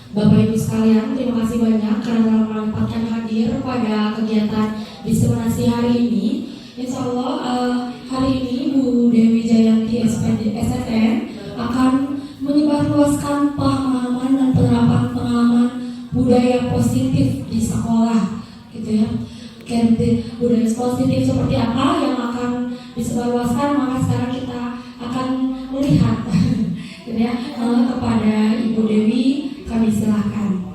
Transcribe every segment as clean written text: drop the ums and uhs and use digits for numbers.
Bapak Ibu sekalian, terima kasih banyak karena telah menyempatkan hadir pada kegiatan diseminasi hari ini. Insya Allah hari ini Bu Dewi Jayanti SPD SNN akan menyebarluaskan pemahaman dan penerapan pengalaman budaya positif di sekolah, gitu ya. Budaya positif seperti apa yang akan disebarluaskan, maka sekarang kita akan melihat gitu ya. Kepada Ibu Dewi kami silakan.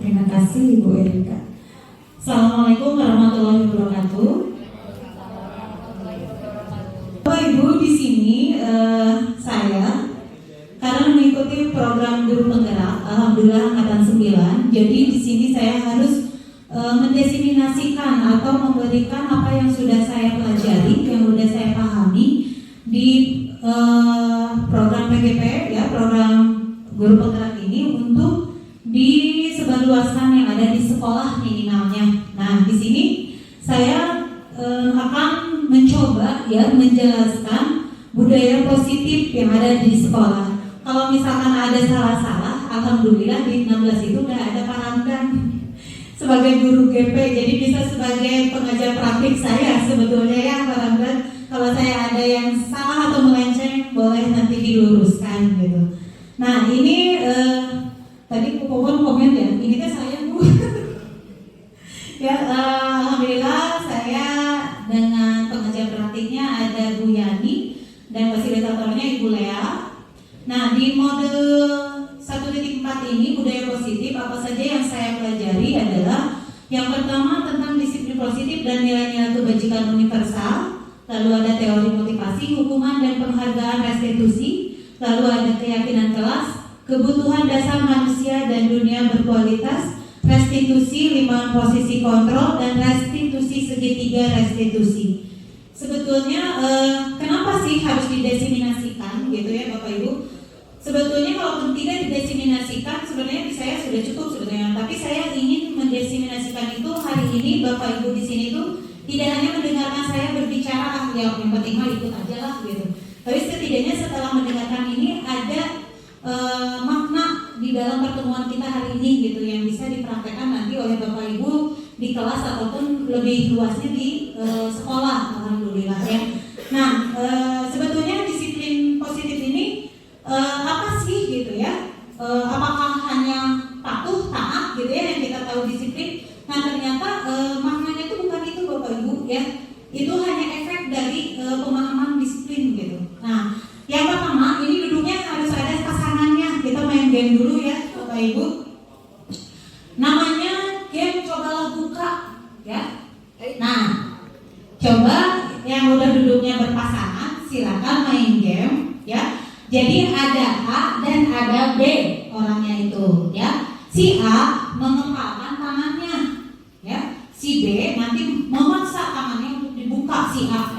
Terima kasih Ibu Erika. Assalamualaikum warahmatullahi wabarakatuh. Bapak Ibu, di sini saya karena mengikuti program guru penggerak, alhamdulillah angkatan 9. Jadi di sini saya harus mendesimasikan atau memberikan apa yang sudah saya pelajari, yang sudah saya pahami di program PGP ya, program guru penggerak ini untuk disebarluaskan yang ada di sekolah minimalnya. Nah, di sini saya akan mencoba ya menjelaskan budaya positif yang ada di sekolah. Kalau misalkan ada salah-salah, alhamdulillah di 16 itu udah ada Pak Hamdan sebagai guru GP, jadi bisa sebagai pengajar praktik saya sebetulnya ya Pak Hamdan. Kalau saya ada yang salah atau melenceng, boleh nanti diluruskan gitu. Nah ini tadi Bu Popon komen ya, ini kan saya Bu. Ya alhamdulillah saya dengan pengajar praktiknya ada Bu Yani dan fasilitatornya Ibu Lea. Nah di mode 1.4 ini budaya positif apa saja yang saya pelajari adalah yang pertama tentang disiplin positif dan nilai-nilai kebajikan universal. Lalu ada teori motivasi, hukuman dan penghargaan restitusi. Lalu ada keyakinan kelas, kebutuhan dasar manusia dan dunia berkualitas, restitusi, limbaan posisi kontrol, dan restitusi segitiga restitusi. Sebetulnya kenapa sih harus didesimasikan gitu ya Bapak Ibu? Sebetulnya kalau tidak didesimasikan sebenarnya di saya sudah cukup sebetulnya. Tapi saya ingin mendesimasikan itu hari ini Bapak Ibu di sini tuh tidak hanya mendengarkan saya berbicara yang penting mah ikut aja lah gitu. Tapi setidaknya setelah mendengarkan ini ada makna di dalam pertemuan kita hari ini gitu yang bisa dipraktekkan nanti oleh Bapak Ibu di kelas ataupun lebih luasnya di sekolah, alhamdulillah ya. Nah sebetulnya disiplin positif ini apa sih gitu ya? Apakah hanya patuh taat gitu ya yang kita tahu disiplin? Nah ternyata maknanya itu bukan itu Bapak Ibu ya. Itu hanya efek dari pemahaman disiplin gitu. Nah yang pertama ini duduknya harus ada pasangannya. Kita main game dulu ya Bapak Ibu. Namanya game cobalah buka ya. Nah coba yang udah duduknya berpasangan silakan main game ya. Jadi ada A dan ada B orangnya itu ya. Si A mengepalkan tangannya ya. Si B nanti memaksa tangannya untuk dibuka si A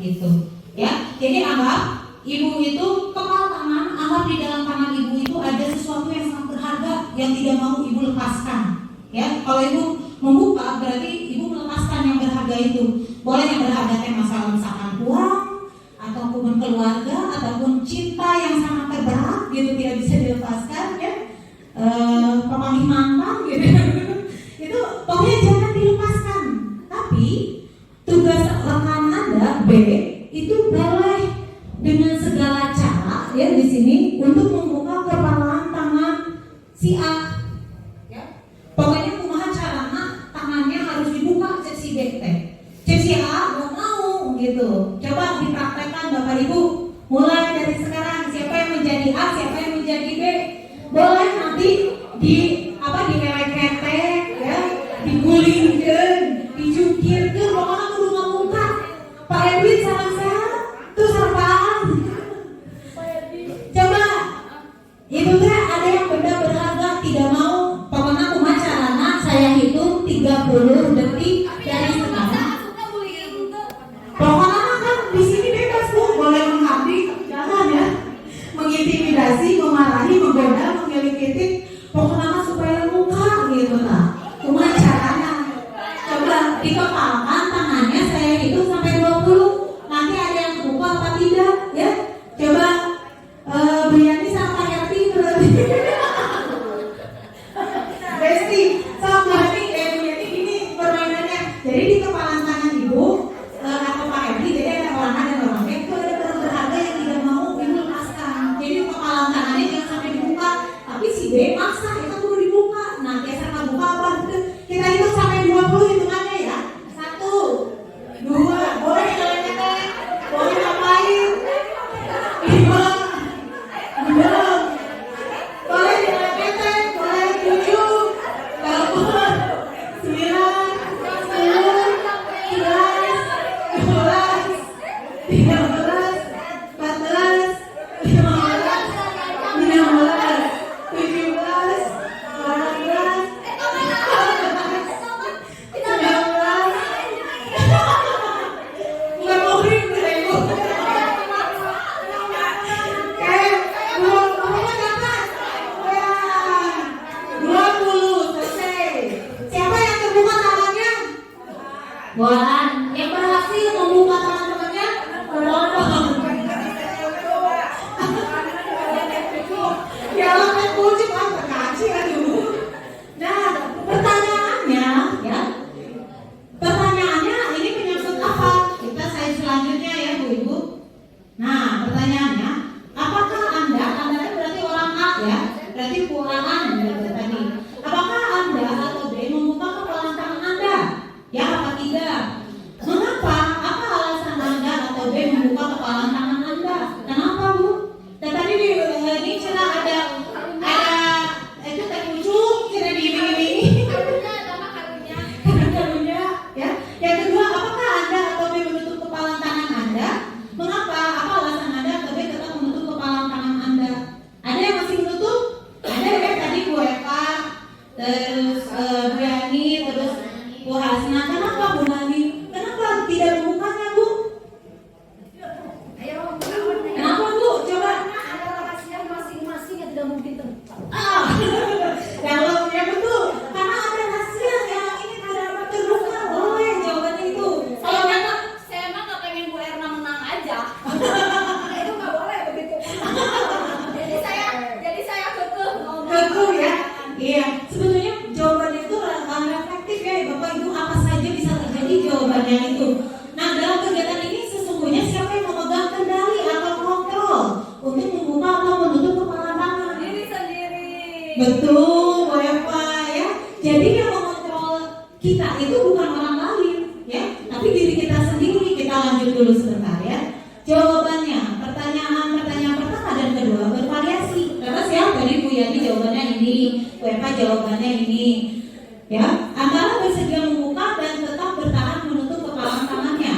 gitu ya. Jadi anggap ibu itu kepal tangan, anggap di dalam tangan ibu itu ada sesuatu yang sangat berharga yang tidak mau ibu lepaskan ya. Kalau ibu membuka berarti ibu melepaskan yang berharga itu. Boleh yang berharga masalah misalkan uang ataupun keluarga ataupun cinta yang sangat terberat gitu tidak bisa dilepaskan ya. Pemilih mantan gitu. Itu pokoknya jangan dilepaskan. Tapi tugas rekan Anda B itu boleh dengan segala cara ya di sini untuk membuka kepalaan tangan si A. Ya. Pokoknya kumaha carana tangannya harus dibuka cek si B teh. Cek si A nggak mau gitu. Coba dipraktekkan Bapak Ibu. Mulai dari sekarang siapa yang menjadi A, siapa yang menjadi B. Boleh nanti dikelek-kelek ya, digulingkeun, dijungkirkeun, pokoknya kudu ngamuka. Pak Edwin salam sehat. Tuh sapaan. Coba itu teh ada yang benda berharga tidak mau. Pokoknya kumaha carana saya hitung 30 detik dari sekarang. Pokoknya kan di sini bebas Bu, boleh mengabdi, jangan ya mengintimidasi, memarahi, menggoda, menggelitik. Pokoknya supaya muka gitu nah. Kumaha caranya? Coba dikepalkan tangannya saya hitung sampai 20. Nanti ada yang buka apa tidak ya? Coba Bu Yani sama Betul, Bu Eva ya. Jadi yang mengontrol kita itu bukan orang lain ya, tapi diri kita sendiri. Kita lanjut dulu sebentar ya. Jawabannya, pertanyaan pertama dan kedua bervariasi. Terus ya, tadi Bu Yani jawabannya ini, Bu Eva jawabannya ini. Ya, antara bersedia membuka dan tetap bertahan menutup kepalan tangannya.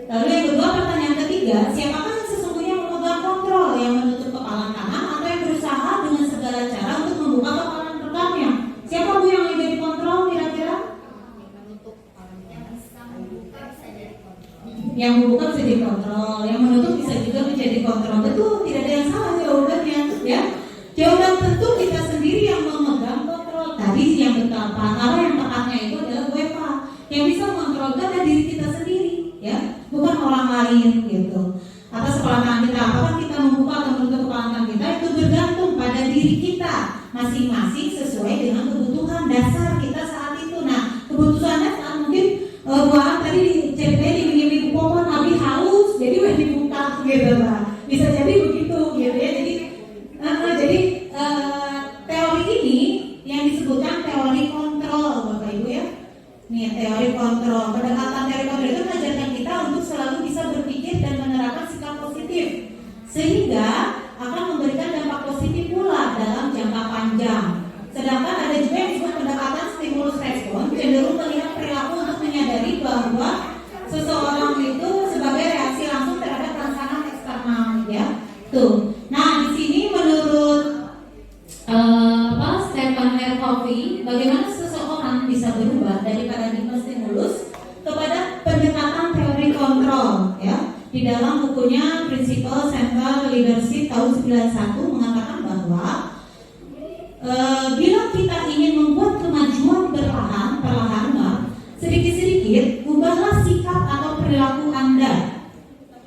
Lalu yang kedua, pertanyaan ketiga, siapakah yang sesungguhnya memegang kontrol, yang menutup kepalan tangan atau yang berusaha dengan segala cara untuk membuka kepalan rekannya? Siapa Bu yang lebih dikontrol kira-kira? Yang membuka bisa dikontrol, yang menutup bisa juga menjadi kontrol. Betul, tidak ada yang salah jawabannya ya. Jawaban tentu kita sendiri yang memegang kontrol. Tadi yang betapa, kalau yang tepatnya itu adalah Bu Eva yang bisa mengontrol adalah diri kita sendiri ya, bukan orang lain gitu. Atas kepala tangan kita, apakah kita membuka atau menutup kepala tangan kita itu bergantung pada diri kita masing-masing sesuai dengan kebutuhan dasar kita saat itu. Nah, kebutuhannya saat mungkin Bu Alam tadi ceritanya di pohon habis haus, jadi udah dibuka gitu lah. Bisa jadi begitu gitu ya. Jadi teori ini yang disebutkan teori kontrol, Bapak Ibu ya. Nih teori kontrol. Pendekatan teori kontrol itu mengajarkan kita untuk selalu bisa berpikir dan menerapkan sikap positif, sehingga akan memberikan dampak positif pula dalam jangka panjang. Sedangkan ada juga yang disebut pendekatan stimulus respon, cenderung melihat perilaku untuk menyadari bahwa seseorang itu sebagai reaksi langsung terhadap rangsangan eksternal ya. Tuh. Nah, di sini menurut Stephen R. Covey, bagaimana seseorang bisa berubah dari paradigma stimulus kepada pendekatan teori kontrol ya. Di dalam bukunya Principle Central Leadership tahun 91 mengatakan bahwa bila kita ingin membuat kemajuan perlahan, sedikit-sedikit ubahlah sikap atau perilaku Anda.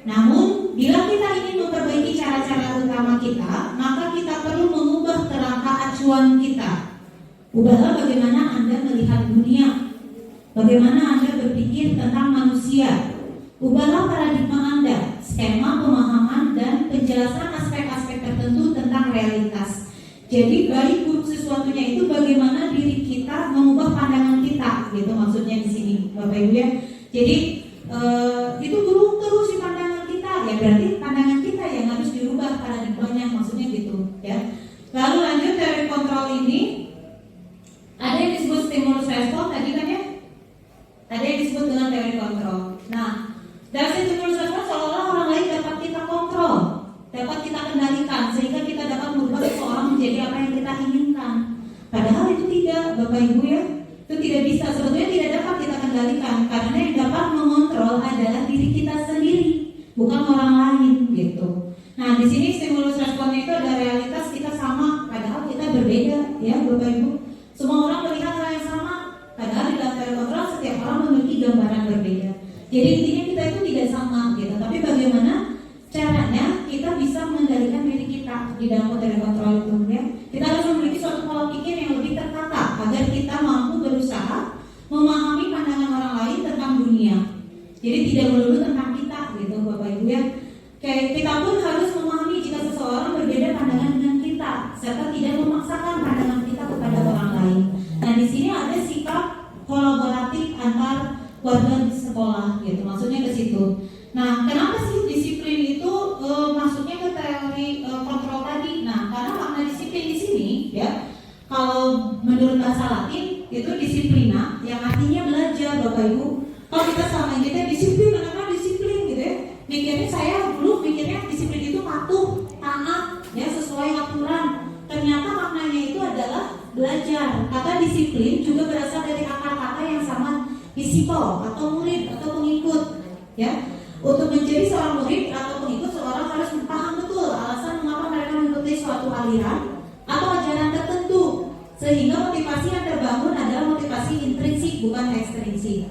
Namun, bila kita ingin memperbaiki cara-cara utama kita, maka kita perlu mengubah kerangka acuan kita. Ubahlah bagaimana Anda melihat dunia, bagaimana Anda berpikir tentang manusia. Ubahlah paradigma Anda, skema pemahaman dan penjelasan aspek-aspek tertentu tentang realitas. Jadi baik buruk sesuatunya itu bagaimana diri kita mengubah pandangan kita, gitu maksudnya di sini, Bapak Ibu ya. Jadi itu buruk terus di pandangan kita, ya berarti pandangan kita yang harus dirubah paradigmanya, maksudnya gitu ya. Lalu lanjut teori kontrol ini, ada yang disebut stimulus respon tadi kan ya, ada yang disebut dengan teori kontrol. Nah, dari stimulus respon seolah-olah orang lain dapat kita kontrol, dapat kita kendalikan sehingga kita dapat merubah seseorang menjadi apa yang kita inginkan. Padahal itu tidak, Bapak Ibu ya, itu tidak bisa, sebetulnya tidak dapat kita kendalikan karena yang dapat mengontrol adalah diri kita sendiri, bukan orang lain gitu. Nah, di sini stimulus responnya itu ada realitas kita sama, padahal kita berbeda ya, Bapak Ibu. Semua orang melihat hal yang sama, padahal di dalam teori kontrol setiap orang memiliki gambaran berbeda. Jadi intinya kita itu tidak sama gitu, tapi bagaimana caranya kita bisa mengendalikan diri kita di dalam teori kontrol itu ya. Kita harus memiliki suatu pola pikir yang lebih tertata agar kita mampu berusaha memahami pandangan orang lain tentang dunia. Jadi tidak melulu tentang kita gitu, Bapak Ibu ya. Kayak kita pun harus memahami jika seseorang berbeda pandangan dengan kita, serta tidak memaksakan pandangan kita kepada orang lain. Nah, di sini ada sikap kolaboratif antar warga di sekolah gitu, maksudnya ke situ. Nah, kenapa sih disiplin itu masuknya ke teori kontrol tadi? Nah, karena makna disiplin di sini ya, kalau menurut bahasa Latin itu disiplina yang artinya belajar, Bapak Ibu. Kalau kita selama ini kita disiplin, kenapa disiplin gitu ya? Mikirnya saya dulu mikirnya disiplin itu patuh, taat, ya sesuai aturan. Ternyata maknanya itu adalah belajar. Kata disiplin juga berasal dari akar kata yang sama, disciple atau murid atau pengikut, ya. Untuk menjadi seorang murid atau pengikut, seorang harus paham betul alasan mengapa mereka mengikuti suatu aliran atau ajaran tertentu, sehingga motivasi yang terbangun adalah motivasi intrinsik bukan ekstrinsik.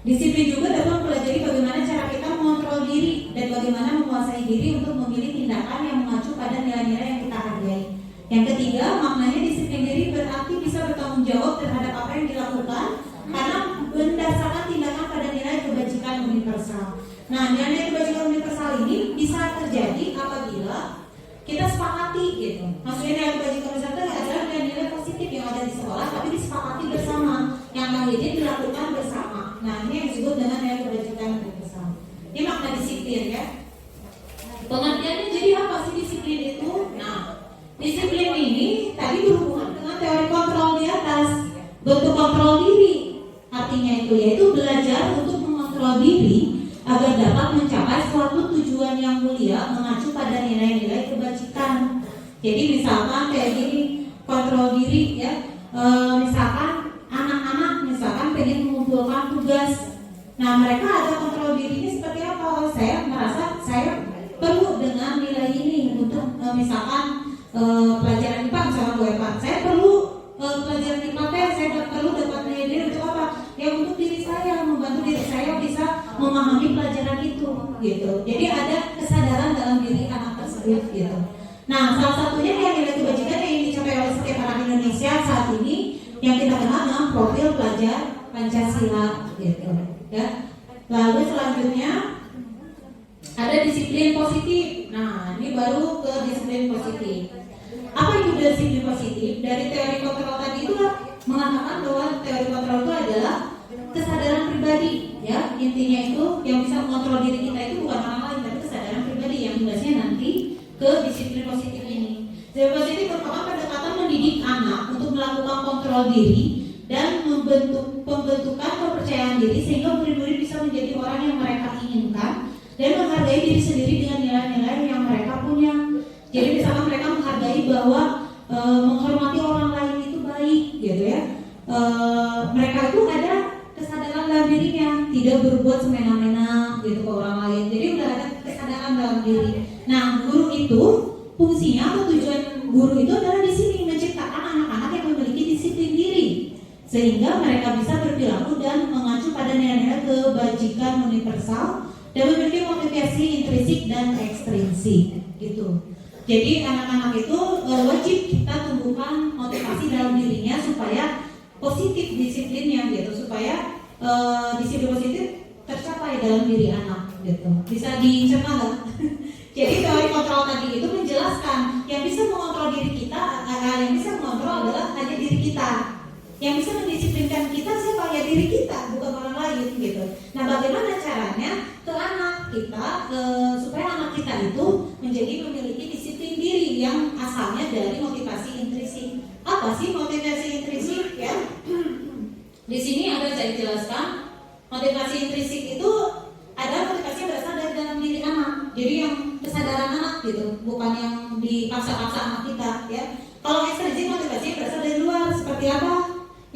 Disiplin juga dapat mempelajari bagaimana cara kita mengontrol diri dan bagaimana menguasai diri untuk memilih tindakan yang mengacu pada nilai-nilai yang kita hargai. Yang ketiga, maknanya disiplin diri berarti bisa bertanggung jawab terhadap apa yang dilakukan karena berdasarkan tindakan pada nilai kebajikan universal. Nah, nilai kebajikan universal ini bisa terjadi apabila kita sepakati gitu. Maksudnya nilai kebajikan universal itu adalah nilai Wahidin dilakukan bersama. Nah, ini yang disebut dengan nilai kebajikan universal. Ini makna disiplin ya. Pengertiannya jadi apa sih disiplin itu? Nah, disiplin ini tadi berhubungan dengan teori kontrol di atas. Bentuk kontrol diri, artinya itu yaitu belajar untuk mengontrol diri agar dapat mencapai suatu tujuan yang mulia mengacu pada nilai-nilai kebajikan. Jadi misalkan kayak gini, kontrol diri ya. Misalkan anak-anak misalkan pengen mengumpulkan tugas. Nah, mereka ada kontrol dirinya seperti apa? Oh, saya merasa saya perlu dengan nilai ini untuk misalkan pelajaran IPA misalkan WFH. Saya perlu pelajaran IPA, saya perlu dapat nilai ini untuk apa? Ya untuk diri saya, membantu diri saya bisa memahami pelajaran itu gitu. Jadi ada kesadaran dalam diri anak tersebut gitu. Nah, salah satunya yang nilai kebajikan yang dicapai oleh setiap anak Indonesia saat ini yang kita kenal dengan profil pelajar Pancasila gitu ya. Lalu selanjutnya ada disiplin positif. Nah, ini baru ke disiplin positif. Apa itu disiplin positif? Dari teori kontrol tadi itu mengatakan bahwa teori kontrol itu adalah kesadaran pribadi ya. Intinya itu yang bisa mengontrol diri kita itu bukan orang lain tapi kesadaran pribadi yang tugasnya nanti ke disiplin positif ini. Disiplin positif merupakan pendekatan mendidik anak untuk melakukan kontrol diri dan pembentukan kepercayaan diri sehingga murid-murid bisa menjadi orang yang mereka inginkan dan menghargai diri sendiri dengan nilai-nilai yang mereka punya. Jadi misalkan mereka menghargai bahwa menghormati orang lain itu baik gitu ya. Mereka itu ada kesadaran dalam dirinya, tidak berbuat semena-mena gitu ke orang lain. Jadi udah ada kesadaran dalam diri. Nah, guru itu fungsinya atau tujuan guru itu adalah di sini menciptakan anak-anak yang memiliki disiplin diri sehingga mereka bisa berperilaku dan mengacu pada nilai-nilai kebajikan universal dan memiliki motivasi intrinsik dan ekstrinsik gitu. Jadi anak-anak itu wajib kita tumbuhkan motivasi dalam dirinya supaya positif disiplinnya gitu, supaya disiplin positif tercapai dalam diri anak gitu. Bisa dicerna nggak? Jadi teori kontrol tadi itu menjelaskan yang bisa mengontrol diri kita, yang bisa mengontrol adalah hanya diri kita. Yang bisa mendisiplinkan kita siapa? Ya diri kita, bukan orang lain gitu. Nah, bagaimana caranya ke anak kita supaya anak kita itu menjadi memiliki disiplin diri yang asalnya dari motivasi intrinsik. Apa sih motivasi intrinsik ya? Di sini ada saya jelaskan. Motivasi intrinsik itu adalah motivasi yang berasal dari dalam diri anak. Jadi yang kesadaran anak gitu, bukan yang dipaksa-paksa anak kita ya. Kalau ekstrinsik motivasi yang berasal dari luar seperti apa?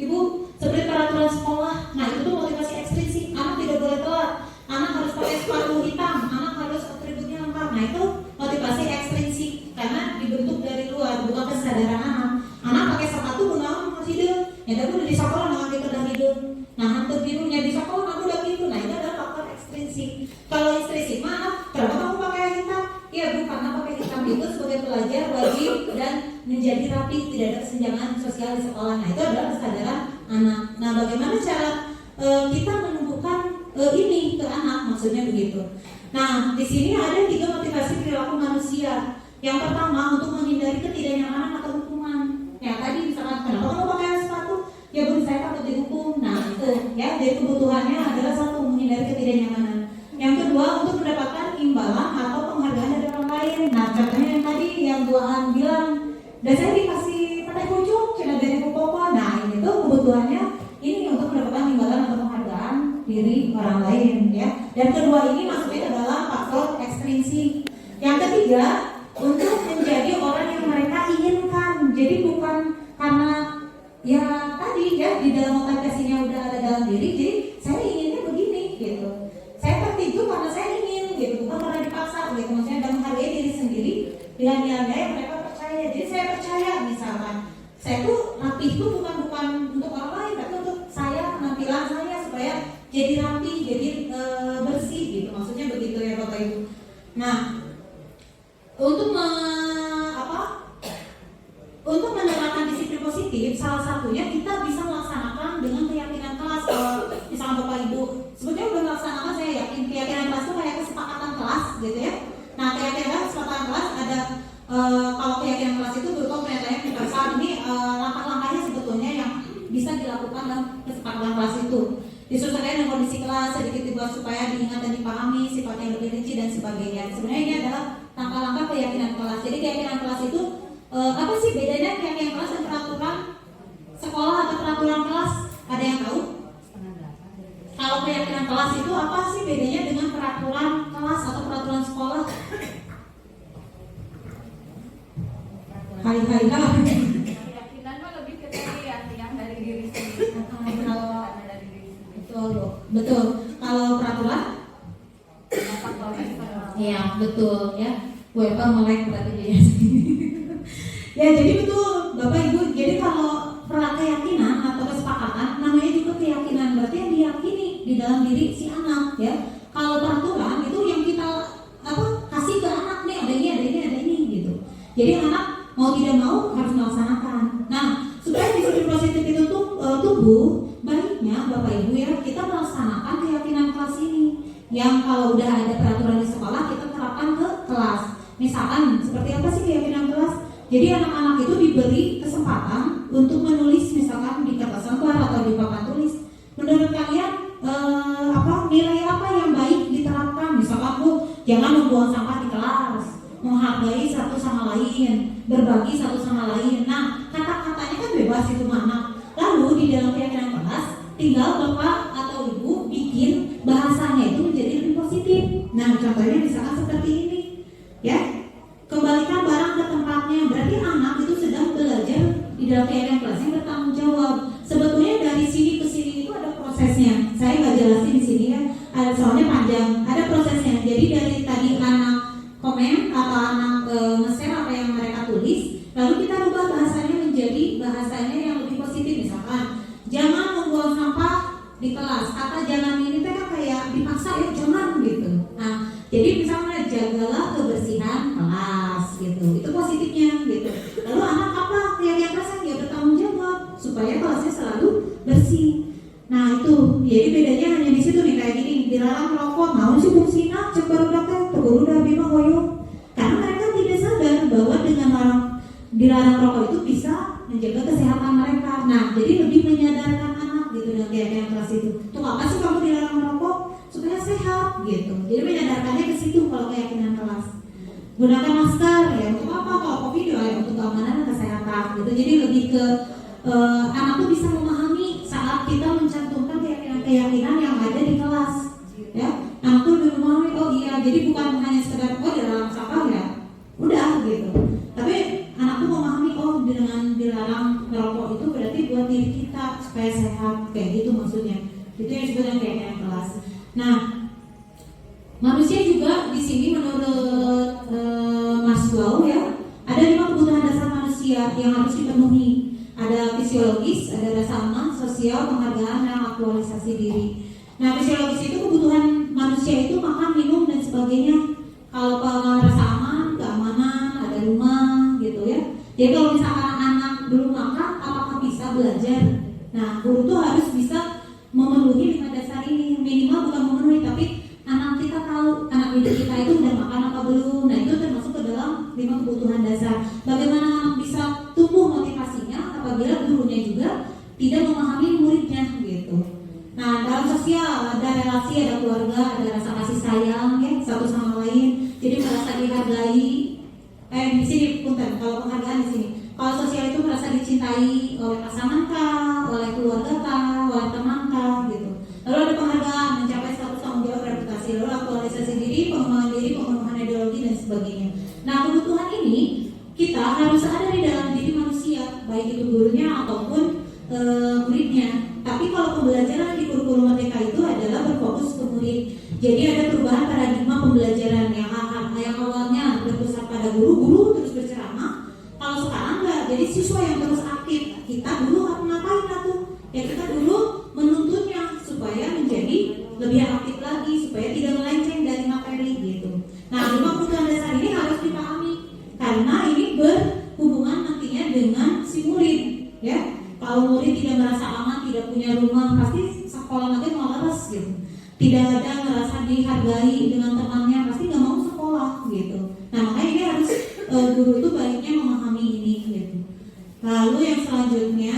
Ibu, seperti peraturan sekolah. Nah, itu tuh motivasi ekstrinsik. Anak tidak boleh telat. Anak harus pakai sepatu hitam. Anak harus atributnya lengkap. Nah, itu motivasi ekstrinsik karena dibentuk dari luar, bukan kesadaran anak. Anak pakai sepatu gunawan hidup. Ya, tapi udah di sekolah nggak kedah hidup. Nah, hantu birunya di sekolah aku udah gitu. Nah, itu adalah faktor ekstrinsik. Kalau ekstrinsik mana? Kenapa kamu pakai hitam? Ya, Bu, karena pakai hitam itu sebagai pelajar wajib dan menjadi rapi, tidak ada kesenjangan sosial di sekolah. Nah, itu adalah kesadaran anak. Nah, bagaimana cara kita menumbuhkan ini ke anak? Maksudnya begitu. Nah, di sini ada 3 motivasi perilaku manusia. Yang pertama, untuk menghindari ketidaknyamanan atau hukuman. Ya, tadi misalkan kenapa kamu pakai sepatu? Ya, Bu, saya takut dihukum. Nah, itu ya, jadi kebutuhannya adalah satu, menghindari ketidaknyamanan. Yang kedua, untuk mendapatkan imbalan atau penghargaan dari orang lain. Nah, contohnya yang tadi yang Buaan bilang, dan saya dikasih pakai pucuk, cina dari pokok. Nah, ini tuh kebutuhannya ini untuk mendapatkan imbalan atau penghargaan diri orang lain ya. Dan kedua ini masuknya ke dalam faktor ekstrinsik. Yang ketiga, untuk menjadi orang yang mereka inginkan. Jadi bukan karena ya tadi ya di dalam motivasinya udah ada dalam diri, jadi saya inginnya begini gitu. Saya tertidur karena saya ingin gitu, bukan karena dipaksa gitu. Maksudnya dan menghargai diri sendiri dengan nilai yang mereka percaya. Jadi saya percaya misalkan saya tuh rapi itu bukan untuk orang lain, tapi untuk saya, penampilan saya supaya jadi rapi, jadi bersih gitu. Maksudnya begitu ya Bapak Ibu. Nah, untuk untuk menerapkan disiplin positif, salah satunya kita bisa melaksanakan dengan keyakinan kelas. Misalnya Bapak Ibu sebetulnya udah melaksanakan, saya yakin keyakinan kelas itu kayak kesepakatan kelas gitu ya. Nah, keyakinan kesepakatan kelas ada kalau keyakinan kelas itu berupa pernyataannya universal. Ini langkah-langkahnya sebetulnya yang bisa dilakukan dalam kesepakatan kelas itu. Disesuaikan dengan kondisi kelas, sedikit dibuat supaya diingat dan dipahami sifatnya lebih rinci dan sebagainya. Sebenarnya ini adalah langkah-langkah keyakinan kelas. Jadi keyakinan kelas itu apa sih bedanya keyakinan kelas dan peraturan sekolah atau peraturan kelas? Ada yang tahu? Kalau keyakinan kelas itu apa sih bedanya dengan peraturan kelas atau peraturan sekolah? Hai. Keyakinan mah lebih ke keyakinan dari diri sendiri. Kalau betul. Kalau peraturan? Iya, betul ya. WFA melek berarti dia. Ya, jadi betul Bapak Ibu. Jadi kalau keyakinan atau kesepakatan namanya juga keyakinan, berarti yang diyakini di dalam diri si anak ya. Kalau peraturan itu yang kita kasih ke anak nih, ada ini gitu. Jadi anak mau tidak mau harus melaksanakan. Nah, supaya disiplin positif itu tumbuh, baiknya Bapak Ibu ya kita melaksanakan keyakinan kelas ini. Yang kalau udah ada peraturan di sekolah kita terapkan ke kelas. Misalkan seperti apa sih keyakinan kelas? Jadi anak-anak itu diberi kesempatan untuk menulis misalkan di kertas lembar atau di papan tulis. Menurut kalian nilai apa yang baik diterapkan? Misalkan jangan membuang sampah di kelas, menghargai satu sama lain, berbagi satu sama lain. Nah, kata-katanya kan bebas itu mana. Lalu di dalam keyakinan kelas tinggal Bapak atau Ibu bikin bahasanya itu menjadi lebih positif. Nah, contohnya misalkan seperti ini ya, kembalikan barang ke tempatnya. Berarti anak itu sedang belajar di dalam keyakinan kelas yang bertanggung jawab. Sebetulnya dari sini ke sini itu ada prosesnya. Saya nggak jelasin di sini ya, soalnya panjang. Ada prosesnya. Jadi dari tadi anak komen atau anak nge-share apa yang mereka tulis, lalu kita rubah bahasanya menjadi bahasanya yang lebih positif. Misalkan jangan membuang sampah di kelas. Kata jangan ini kan kayak dipaksa ya, jangan gitu. Nah, jadi misalnya jagalah kebersihan kelas gitu. Itu positifnya gitu. Lalu anak yang kelas dia bertanggung jawab supaya kelasnya selalu bersih. Nah, itu. Jadi bedanya hanya di situ nih, kayak gini. Dilarang merokok, mau sih fungsina cek barudak teh, teguru dah bima hoyo. Karena mereka tidak sadar bahwa dengan dilarang merokok itu bisa menjaga kesehatan mereka. Nah, jadi lebih menyadarkan anak gitu dengan keyakinan kelas itu. Tuh apa sih kamu dilarang merokok? Supaya sehat gitu. Jadi menyadarkannya ke situ kalau keyakinan kelas. Gunakan masker ya untuk apa? Kalau COVID ya untuk keamanan dan kesehatan gitu. Jadi lebih ke anak tuh bisa memahami saat kita mencantumkan keyakinan yang ada di kelas ya. Anak tuh lebih memahami, oh iya, jadi bukan hanya sekedar dilarang sampah ya udah gitu, tapi anak tuh memahami, oh dengan dilarang merokok itu berarti buat diri kita supaya sehat, kayak gitu maksudnya. Itu yang disebut dengan keyakinan kelas. Nah, manusia juga di sini menurut Maslow ya, ada 5 kebutuhan dasar manusia yang harus dipenuhi. Ada fisiologis, ada rasa aman, sosial, penghargaan, dan aktualisasi diri. Nah, fisiologis itu kebutuhan manusia itu makan, minum, dan sebagainya. Kalau rasa aman, keamanan, ada rumah gitu ya. Jadi kalau misalkan anak belum makan, apakah bisa belajar? Nah, guru tuh harus bisa memenuhi 5 dasar ini. Minimal bukan memenuhi, tapi anak kita tahu, anak didik kita itu udah makan apa belum. Nah, itu termasuk ke dalam 5 kebutuhan dasar. Bagaimana anak bisa tumbuh motivasinya apabila gurunya juga tidak memahami muridnya gitu. Nah, dalam sosial ada relasi, ada keluarga, ada rasa kasih sayang ya satu sama lain. Jadi merasa dihargai. Di sini punten, kalau penghargaan di sini. Kalau sosial itu merasa dicintai oleh pasangan kah, oleh keluarga kah, oleh teman kah gitu. Lalu ada penghargaan, mencapai status tanggung jawab reputasi, lalu aktualisasi diri, pengembangan diri, pemenuhan ideologi dan sebagainya. Nah, kebutuhan ini kita harus ada di dalam diri manusia, baik itu gurunya ataupun muridnya. Tapi kalau pembelajaran di kurikulum Merdeka itu adalah berfokus ke murid. Jadi ada perubahan paradigma pembelajaran yang awalnya berpusat pada guru terus berceramah. Kalau sekarang enggak, jadi siswa yang terus aktif. Kita dulu ngapain tuh? Ya kita dulu menuntunnya supaya menjadi lebih aktif lagi, supaya tidak melenceng dari materi gitu. Nah, 5 kebutuhan dasar ini harus dipahami karena ini berhubungan nantinya dengan si murid ya. Kalau murid tidak merasa aman, tidak punya rumah, pasti sekolah nanti malas gitu. Tidak ada merasa dihargai dengan temannya, pasti nggak mau sekolah gitu. Nah, makanya ini harus guru itu baiknya memahami ini gitu. Lalu yang selanjutnya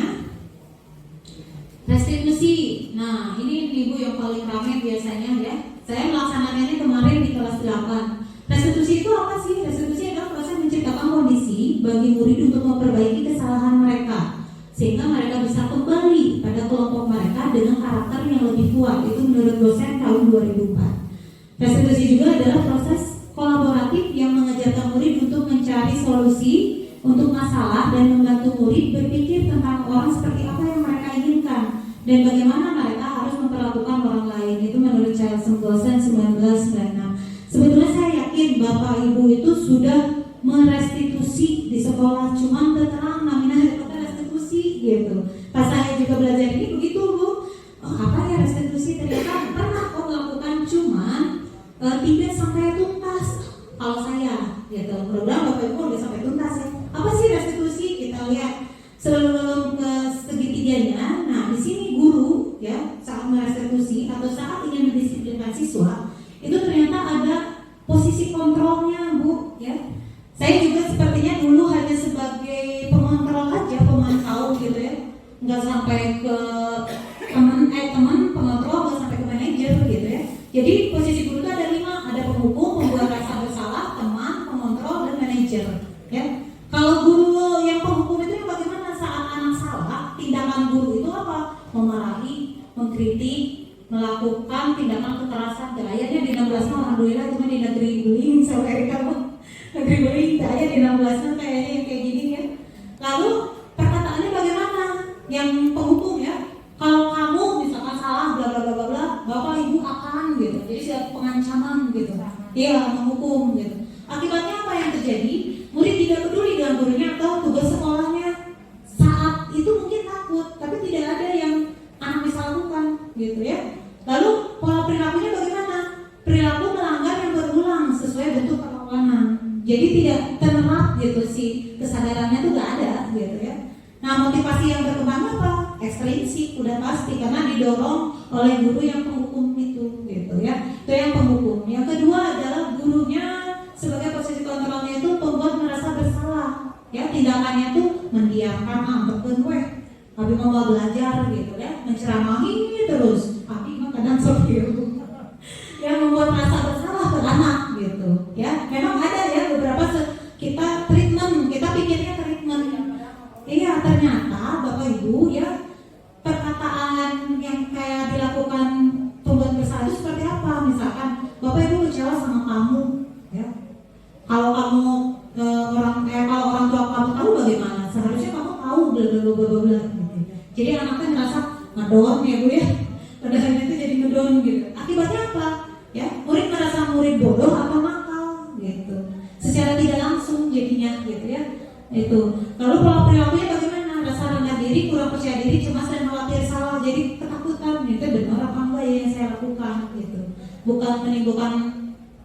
Restitusi. Nah, ini ibu yang paling ramai biasanya ya. Saya melaksanakannya kemarin di kelas 8. Restitusi itu apa sih? Restitusi adalah proses menciptakan kondisi bagi murid untuk memperbaiki kesalahan mereka sehingga mereka bisa kembali pada kelompok mereka dengan karakter yang lebih kuat. Itu menurut dosen tahun 2004. Restitusi juga adalah proses kolaboratif yang mengajarkan murid untuk mencari solusi untuk masalah dan membantu murid berpikir tentang orang seperti apa yang mereka inginkan dan bagaimana mereka harus memperlakukan orang lain. Itu menurut Charles Dosen 1996. Sebetulnya saya yakin Bapak Ibu itu sudah merestitusi di sekolah, cuman terang namanya restitusi gitu. Pas saya juga belajar ini begitu Bu. Apa ya restitusi? Ternyata pernah kok melakukan, cuman tidak sampai tuntas. Kalau saya gitu, mudah-mudahan Bapak Ibu udah sampai tuntas ya. Apa sih restitusi? Kita lihat sebelum ke segitiganya. Nah, di sini guru ya saat merestitusi atau saat ingin mendisiplinkan siswa itu ternyata ada posisi kontrolnya Bu ya. Saya juga sepertinya dulu hanya sebagai pengontrol aja, pemantau gitu ya, nggak sampai ke teman pengontrol, nggak sampai ke manajer gitu ya. Jadi posisi guru itu ada 5, ada penghukum, pembuat rasa bersalah, teman, pengontrol, dan manajer ya. Kalau guru yang penghukum itu yang bagaimana saat anak salah, tindakan guru itu apa? Memarahi, mengkritik, melakukan tindakan kekerasan. Kayaknya di 16 alhamdulillah, cuma di negeri Beling saya kamu negeri Beling saya di 16 kayaknya yang kayak gini ya. Lalu perkataannya bagaimana? Yang penghukum ya, kalau kamu misalkan salah bla bla bla bla, Bapak Ibu akan gitu. Jadi siap pengancaman gitu. Iya, menghukum gitu. Akibatnya apa yang terjadi? Murid tidak peduli dengan gurunya atau tugas sekolahnya. Saat itu mungkin takut, tapi tidak ada yang anak bisa lakukan gitu ya. Lalu pola perilakunya bagaimana? Perilaku melanggar yang berulang sesuai bentuk perlawanan. Jadi tidak ternerap gitu sih, kesadarannya tuh gak ada gitu ya. Nah, motivasi yang berkembang apa? Ekstrinsik udah pasti karena didorong oleh guru yang penghukum itu gitu ya. Itu yang penghukum. Yang kedua adalah gurunya sebagai posisi kontrolnya itu membuat merasa bersalah. Ya, tindakannya tuh mendiamkan, betul weh. Tapi mau belajar gitu ya, menceramahi terus. Tapi kadang seperti itu. Yang membuat merasa bersalah ke anak gitu ya. Memang ada ya beberapa kita treatment, kita pikirnya treatment. Iya, ternyata Bapak Ibu ya, perkataan yang kayak dilakukan pembuat bersalah itu seperti apa? Misalkan Bapak Ibu kecewa sama kamu ya. Kalau kamu kalau orang tua kamu tahu bagaimana? Seharusnya kamu tahu bla bla bla bla bla gitu. Jadi anaknya merasa ngedon ya Bu ya. Padahal itu jadi ngedon gitu. Akibatnya apa? Ya, murid merasa murid bodoh atau nakal gitu. Secara tidak langsung jadinya gitu ya. Itu. Lalu pola perilakunya bagaimana? Rasa rendah diri, kurang percaya diri, cemas dan khawatir salah, jadi ketakutan. Itu benar apa enggak ya yang saya lakukan gitu. Bukan menimbulkan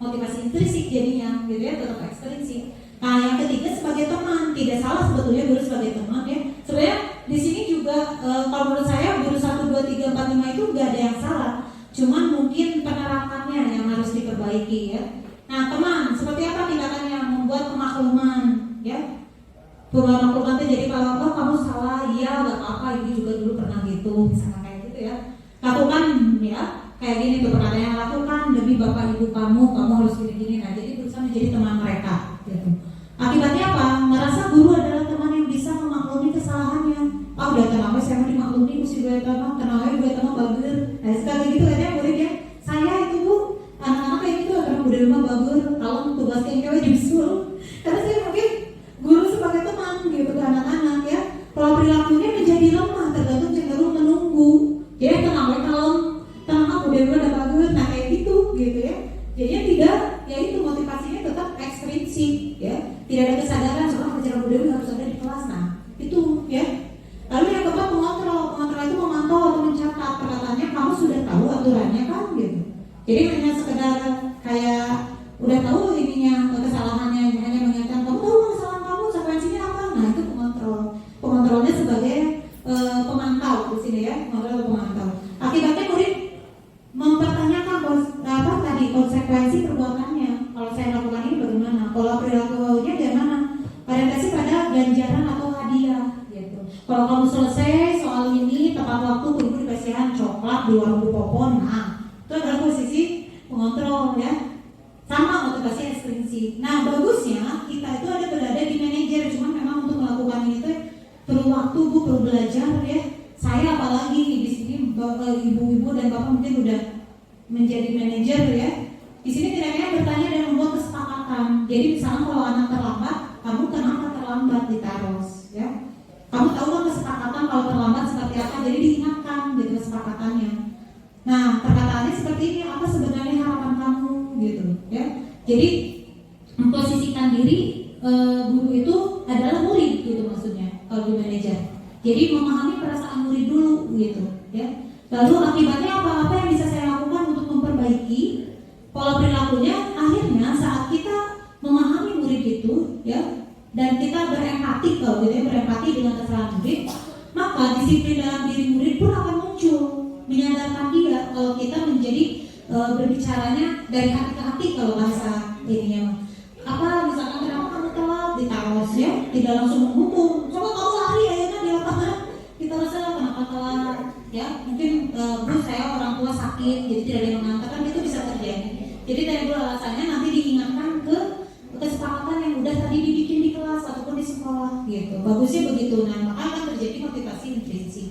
motivasi intrinsik jadinya gitu ya, tetap ekstrinsik. Nah, yang ketiga sebagai teman, tidak salah sebetulnya guru sebagai teman ya. Sebenarnya di sini juga kalau menurut saya guru 1 2 3 4 5 itu enggak ada yang salah. Cuman mungkin penerapannya yang harus diperbaiki ya. Nah, teman, seperti apa tindakannya? Membuat pemakluman ya. Pemakluman itu jadi kalau kamu salah, iya enggak apa-apa, ibu juga dulu pernah gitu, misalnya kayak gitu ya. Lakukan ya, kayak gini tuh perkataan yang lakukan demi bapak ibu kamu harus gini-gini. Nah, jadi berusaha menjadi teman mereka gitu. Akibatnya apa? Merasa guru adalah teman yang bisa memaklumi kesalahannya. Udah tenang, saya mau dimaklumi, mesti gue tenang bagus. Nah, sekali gitu aja murid ya. Saya itu Bu, anak-anak kayak gitu karena udah rumah bagus, kalau tugas yang cewek disuruh. Karena saya mungkin guru sebagai teman gitu ke anak-anak ya. Pola perilakunya menjadi lemah, tergantung cenderung menunggu. Jadi tenang udah bagus, nah kayak gitu ya. Jadinya tidak, ya itu motivasinya tetap ekstrinsik ya. Tidak ada kesadaran soal ajaran budaya harus ada di kelas. Nah, itu ya. Lalu yang keempat pengontrol itu memantau atau mencatat perkataannya, kamu sudah tahu aturannya kan gitu. Jadi hanya sekedar kayak udah tahu ininya kesalahannya, hanya mengingatkan kamu tahu kesalahan kamu, konsekuensinya apa. Nah, itu pengontrol. Pengontrolnya sebagai pemantau di sini ya, pemantau. Akibatnya murid mempertanyakan konsekuensi perbuatannya. Kalau saya lakukan ini bagaimana? Pola perilakunya bagaimana? Orientasi pada ganjaran atau hadiah gitu. Kalau kamu selesai soal ini tepat waktu waktu ibu dikasihan coklat di warung Bu Popon. Nah, itu adalah posisi pengontrol ya. Sama motivasi ekstrinsi. Nah, bagusnya kita itu ada berada di manajer, cuma memang untuk melakukan ini tuh perlu waktu, Bu, perlu belajar ya. Saya apalagi di sini ibu-ibu dan bapak mungkin udah menjadi manajer ya. Di sini tidak hanya bertanya dan membuat kesepakatan. Jadi misalnya kalau anak terlambat, kamu kenapa terlambat ditaruh ya. Kamu tahu kan kesepakatan kalau terlambat seperti apa, jadi diingatkan gitu kesepakatannya. Nah, perkataannya seperti ini, apa sebenarnya harapan kamu gitu ya. Jadi memposisikan diri guru itu adalah murid gitu maksudnya kalau di manajer. Jadi memahami perasaan murid dulu gitu ya. Lalu akibatnya apa yang bisa saya lakukan untuk memperbaiki pola perilakunya. Akhirnya saat kita memahami murid itu ya, dan kita berempati kalau gitu ya, berempati dengan kesalahan murid, maka disiplin dalam diri murid pun akan muncul, menyadarkan dia kalau kita menjadi berbicaranya dari hati ke hati kalau bahasa ininya. Apa misalkan kenapa kamu telat ditaruh ya, tidak langsung menghukum. Coba kamu lari akhirnya di lapangan, kita rasa kenapa telat ya, mungkin Bu saya orang tua sakit jadi tidak ada yang mengantarkan, itu bisa terjadi. Jadi dari dulu alasannya nanti diingatkan ke kesepakatan yang udah tadi dibikin di kelas ataupun di sekolah gitu. Bagusnya begitu. Nah, maka akan terjadi motivasi intrinsik.